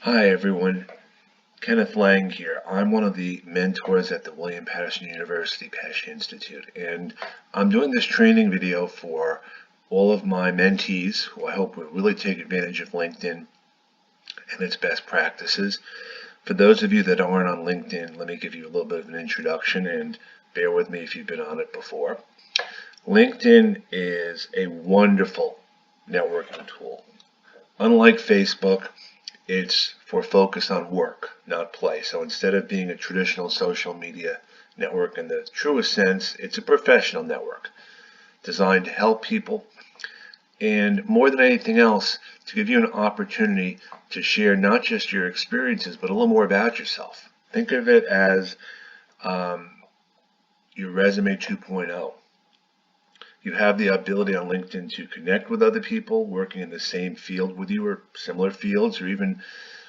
Hi everyone, Kenneth Lang here. I'm one of the mentors at the William Patterson University Pesce Institute, and I'm doing this training video for all of my mentees who I hope will really take advantage of LinkedIn and its best practices. For those of you that aren't on LinkedIn, let me give you a little bit of an introduction and bear with me if you've been on it before. LinkedIn is a wonderful networking tool. Unlike Facebook, it's for focus on work, not play. So instead of being a traditional social media network in the truest sense, it's a professional network designed to help people and more than anything else, to give you an opportunity to share not just your experiences, but a little more about yourself. Think of it as your resume 2.0. You have the ability on LinkedIn to connect with other people working in the same field with you or similar fields, or even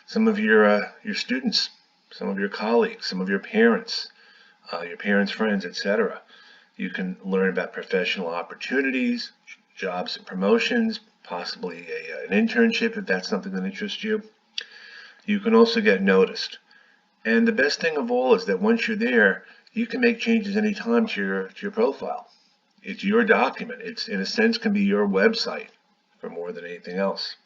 some of your students, some of your colleagues, some of your parents' friends, etc. You can learn about professional opportunities, jobs and promotions, possibly an internship if that's something that interests you. You can also get noticed. And the best thing of all is that once you're there, you can make changes anytime to your profile. It's your document. It's, in a sense, can be your website for more than anything else.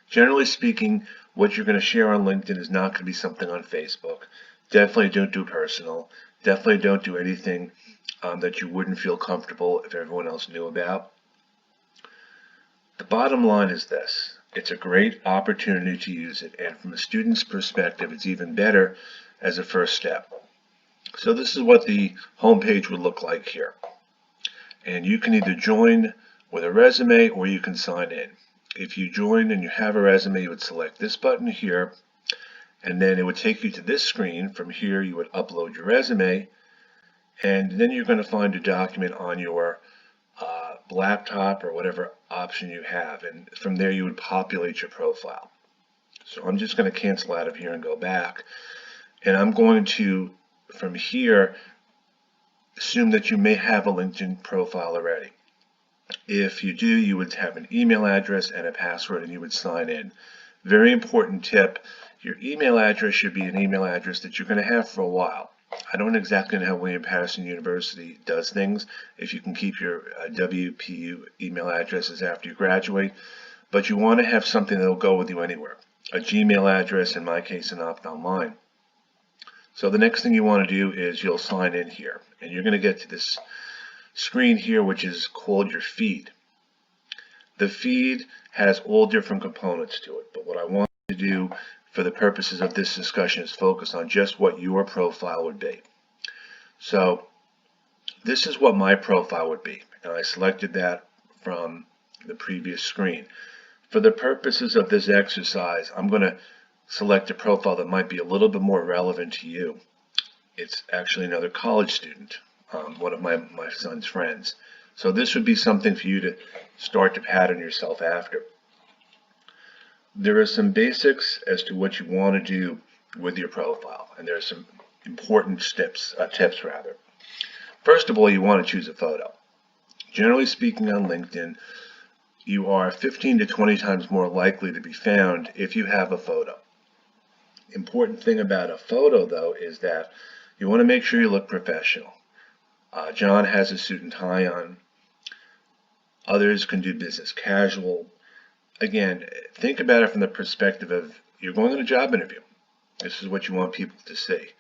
Generally speaking, what you're going to share on LinkedIn is not going to be something on Facebook. Definitely don't do personal. Definitely don't do anything that you wouldn't feel comfortable if everyone else knew about. The bottom line is this. It's a great opportunity to use it, and from a student's perspective, it's even better as a first step. So this is what the homepage would look like here. And you can either join with a resume or you can sign in. If you join and you have a resume, you would select this button here, and then it would take you to this screen. From here, you would upload your resume, and then you're going to find a document on your laptop or whatever option you have, and from there you would populate your profile. So I'm just going to cancel out of here and go back, and I'm going to, from here, assume that you may have a LinkedIn profile already. If you do, you would have an email address and a password, and you would sign in. Very important tip, your email address should be an email address that you're going to have for a while. I don't exactly know how William Patterson University does things, if you can keep your WPU email addresses after you graduate, but you want to have something that will go with you anywhere. A Gmail address, in my case, an OptOnline. So the next thing you want to do is you'll sign in here, and you're going to get to this screen here, which is called your feed. The feed has all different components to it, but what I want to do for the purposes of this discussion is focus on just what your profile would be. So this is what my profile would be, and I selected that from the previous screen. For the purposes of this exercise, I'm going to select a profile that might be a little bit more relevant to you. It's actually another college student, one of my son's friends. So this would be something for you to start to pattern yourself after. There are some basics as to what you want to do with your profile, and there are some important tips. First of all, you want to choose a photo. Generally speaking, on LinkedIn, you are 15 to 20 times more likely to be found if you have a photo. Important thing about a photo, though, is that you want to make sure you look professional. John has a suit and tie on. Others can do business casual. Again, think about it from the perspective of you're going on a job interview. This is what you want people to see.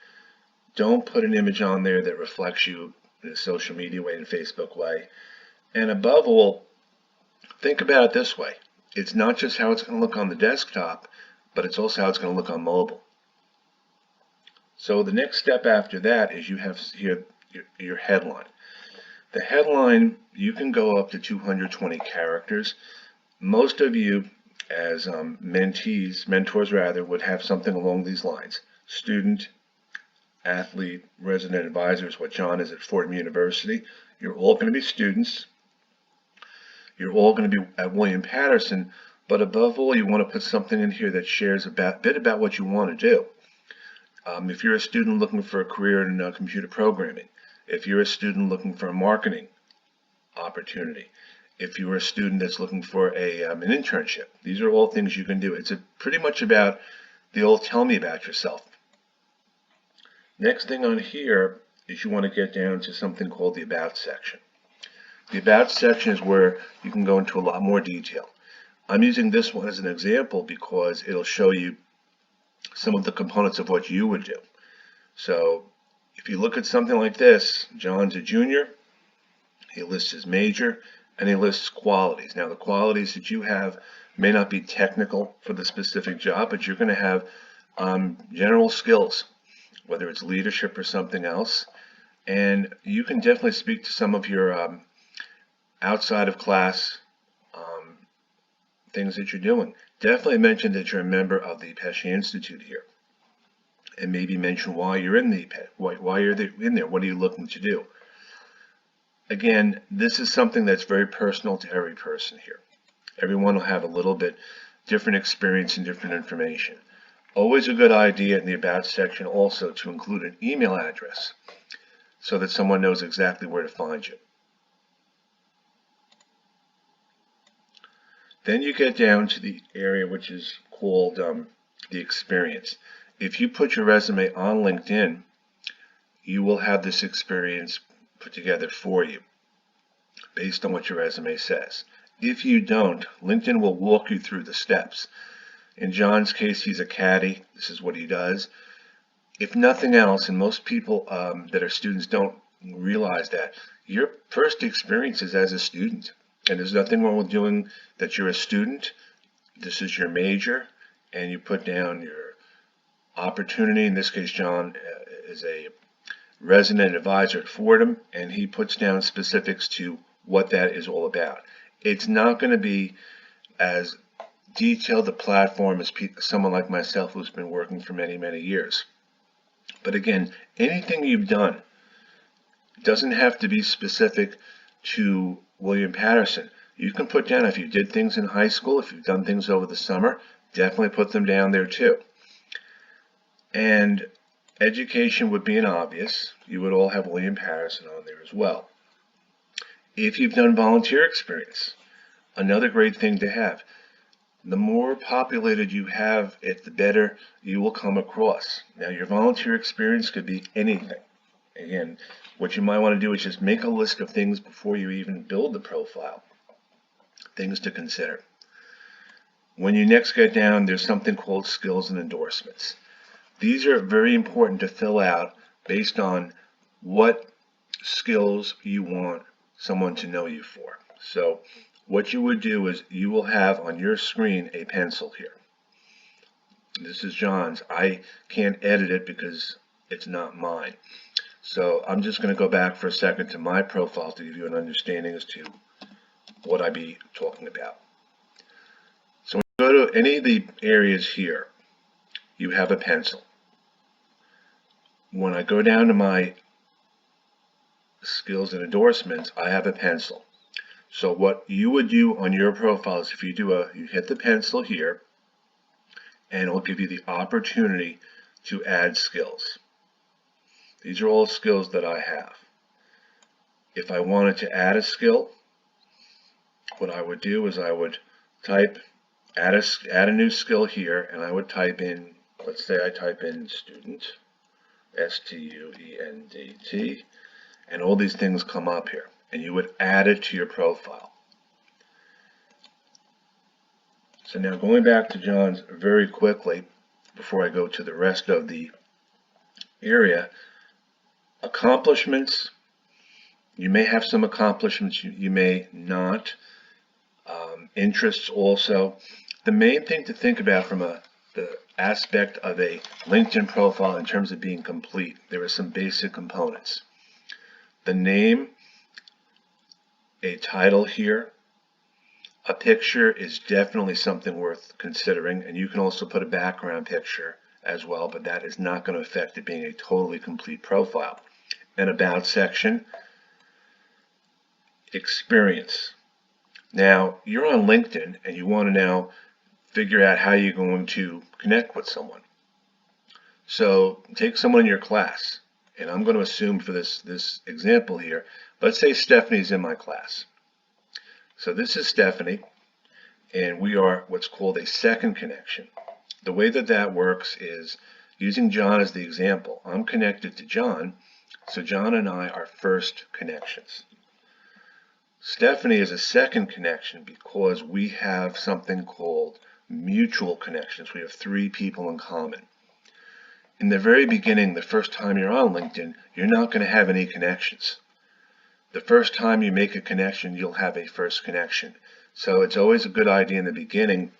Don't put an image on there that reflects you in a social media way, in a Facebook way. And above all, think about it this way. It's not just how it's going to look on the desktop, but it's also how it's going to look on mobile. So the next step after that is you have here your headline. The headline, you can go up to 220 characters. Most of you, as mentors rather, would have something along these lines. Student, athlete, resident advisor is what John is at Fordham University. You're all going to be students. You're all going to be at William Patterson, but above all, you want to put something in here that shares a bit about what you want to do. If you're a student looking for a career in computer programming, if you're a student looking for a marketing opportunity, if you're a student that's looking for an internship. These are all things you can do. It's pretty much about the old tell me about yourself. Next thing on here is you want to get down to something called the About section. The About section is where you can go into a lot more detail. I'm using this one as an example because it'll show you some of the components of what you would do. So if you look at something like this, John's a junior, he lists his major, and he lists qualities. Now the qualities that you have may not be technical for the specific job, but you're going to have general skills, whether it's leadership or something else. And you can definitely speak to some of your outside of class things that you're doing. Definitely mention that you're a member of the Pesce Institute here, and maybe mention why you're in why you're in there. What are you looking to do? Again, this is something that's very personal to every person here. Everyone will have a little bit different experience and different information. Always a good idea in the About section also to include an email address so that someone knows exactly where to find you. Then you get down to the area which is called the experience. If you put your resume on LinkedIn, you will have this experience put together for you based on what your resume says. If you don't, LinkedIn will walk you through the steps. In John's case, he's a caddy. This is what he does. If nothing else, and most people that are students don't realize that, your first experience is as a student. And there's nothing wrong with doing that. You're a student, this is your major, and you put down your opportunity. In this case, John is a resident advisor at Fordham, and he puts down specifics to what that is all about. It's not going to be as detailed a platform as someone like myself who's been working for many, many years. But again, anything you've done doesn't have to be specific to William Paterson. You can put down if you did things in high school, if you've done things over the summer, definitely put them down there too. And education would be an obvious. You would all have William Paterson on there as well. If you've done volunteer experience, another great thing to have. The more populated you have it, the better you will come across. Now your volunteer experience could be anything. Again, what you might want to do is just make a list of things before you even build the profile. Things to consider. When you next get down, there's something called skills and endorsements. These are very important to fill out based on what skills you want someone to know you for. So what you would do is you will have on your screen a pencil here. This is John's. I can't edit it because it's not mine. So I'm just going to go back for a second to my profile to give you an understanding as to what I be talking about. So when you go to any of the areas here, you have a pencil. When I go down to my skills and endorsements, I have a pencil. So what you would do on your profile is if you hit the pencil here, and it will give you the opportunity to add skills. These are all skills that I have. If I wanted to add a skill, what I would do is I would type, add a new skill here, and I would type in, let's say I type in student, S-T-U-E-N-D-T, and all these things come up here, and you would add it to your profile. So now going back to John's very quickly, before I go to the rest of the area, accomplishments, you may have some accomplishments, you may not. Interests also. The main thing to think about from the aspect of a LinkedIn profile in terms of being complete, there are some basic components. The name, a title here, a picture is definitely something worth considering, and you can also put a background picture as well, but that is not going to affect it being a totally complete profile. An about section, experience. Now, you're on LinkedIn and you want to now figure out how you're going to connect with someone. So take someone in your class, and I'm going to assume for this example here, let's say Stephanie's in my class. So this is Stephanie, and we are what's called a second connection. The way that that works is using John as the example. I'm connected to John, so John and I are first connections. Stephanie is a second connection because we have something called mutual connections. We have 3 people in common. In the very beginning, the first time you're on LinkedIn, you're not going to have any connections. The first time you make a connection, you'll have a first connection. So it's always a good idea in the beginning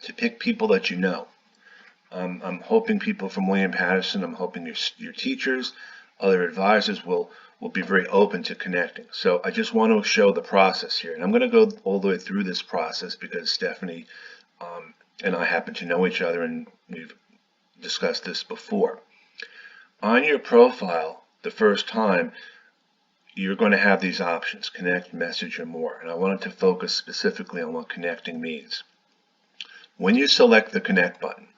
to pick people that you know. I'm hoping people from William Patterson, I'm hoping your teachers, other advisors will be very open to connecting. So I just want to show the process here. And I'm going to go all the way through this process because Stephanie and I happen to know each other, and we've discussed this before. On your profile, the first time, you're going to have these options: connect, message, or more. And I wanted to focus specifically on what connecting means. When you select the connect button,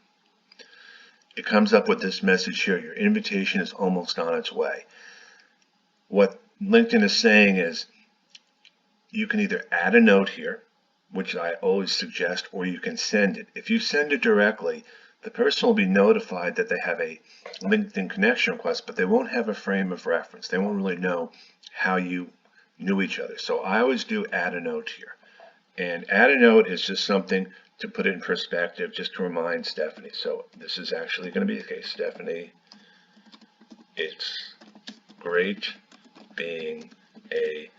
it comes up with this message here: your invitation is almost on its way. What LinkedIn is saying is you can either add a note here, which I always suggest, or you can send it. If you send it directly, the person will be notified that they have a LinkedIn connection request, but they won't have a frame of reference. They won't really know how you knew each other. So I always do add a note here. And add a note is just something to put it in perspective, just to remind Stephanie. So this is actually going to be the case. Stephanie, it's great being a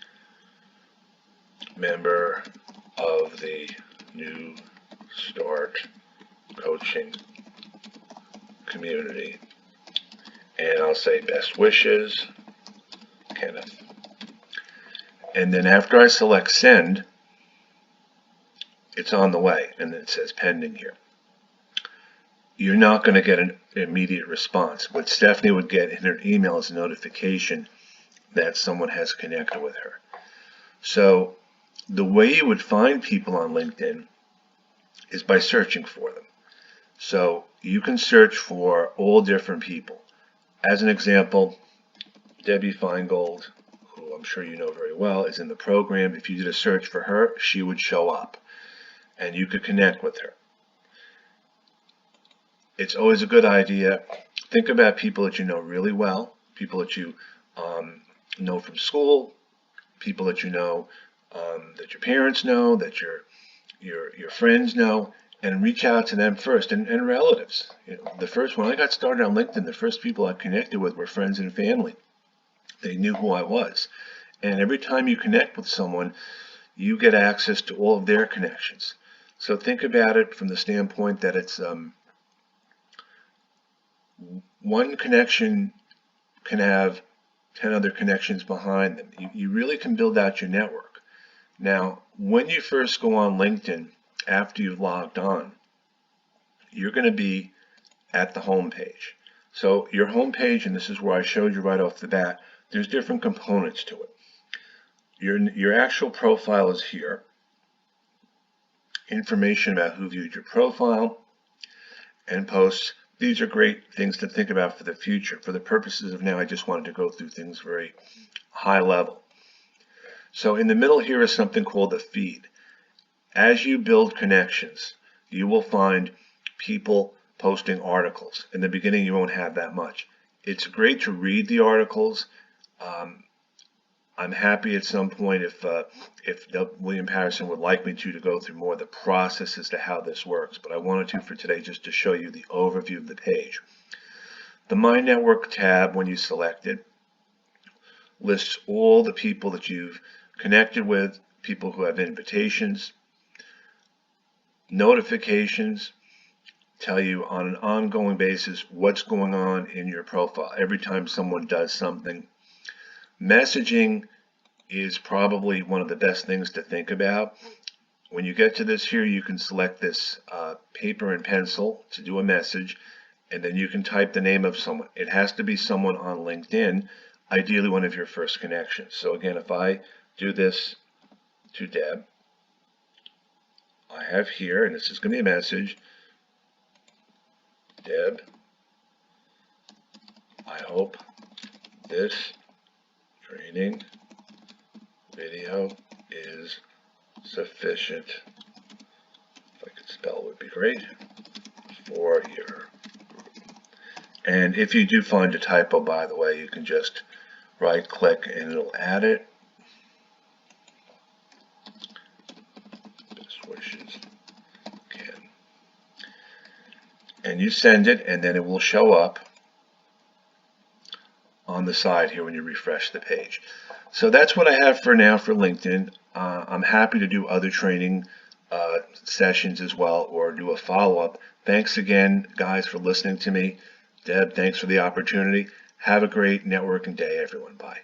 member of the New Start coaching community. And I'll say best wishes, Kenneth. And then after I select send, it's on the way, and it says pending here. You're not going to get an immediate response. What Stephanie would get in her email is a notification that someone has connected with her. So the way you would find people on LinkedIn is by searching for them. So you can search for all different people. As an example, Debbie Feingold, who I'm sure you know very well, is in the program. If you did a search for her, she would show up, and you could connect with her. It's always a good idea. Think about people that you know really well, people that you know from school, people that you know that your parents know, that your friends know, and reach out to them first, and relatives. When I got started on LinkedIn, the first people I connected with were friends and family. They knew who I was. And every time you connect with someone, you get access to all of their connections. So think about it from the standpoint that it's one connection can have 10 other connections behind them. You really can build out your network. Now, when you first go on LinkedIn, after you've logged on, you're going to be at the home page. So your home page, and this is where I showed you right off the bat, there's different components to it. Your actual profile is here. Information about who viewed your profile and posts. These are great things to think about for the future. For the purposes of now, I just wanted to go through things very high level. So in the middle here is something called a feed. As you build connections, you will find people posting articles. In the beginning, you won't have that much. It's great to read the articles. I'm happy at some point if William Patterson would like me to go through more of the process as to how this works, but I wanted to for today just to show you the overview of the page. The My Network tab, when you select it, lists all the people that you've connected with, people who have invitations, notifications, tell you on an ongoing basis what's going on in your profile every time someone does something. Messaging is probably one of the best things to think about. When you get to this here, you can select this paper and pencil to do a message, and then you can type the name of someone. It has to be someone on LinkedIn, ideally one of your first connections. So again, if I do this to Deb, I have here, and this is going to be a message, Deb, I hope this training video is sufficient, if I could spell would be great, for your group. And if you do find a typo, by the way, you can just right click and it'll add it. Best wishes, Ken. And you send it, and then it will show up on the side here when you refresh the page. So that's what I have for now for LinkedIn. I'm happy to do other training sessions as well, or do a follow-up. Thanks again, guys, for listening to me. Deb, thanks for the opportunity. Have a great networking day, everyone. Bye.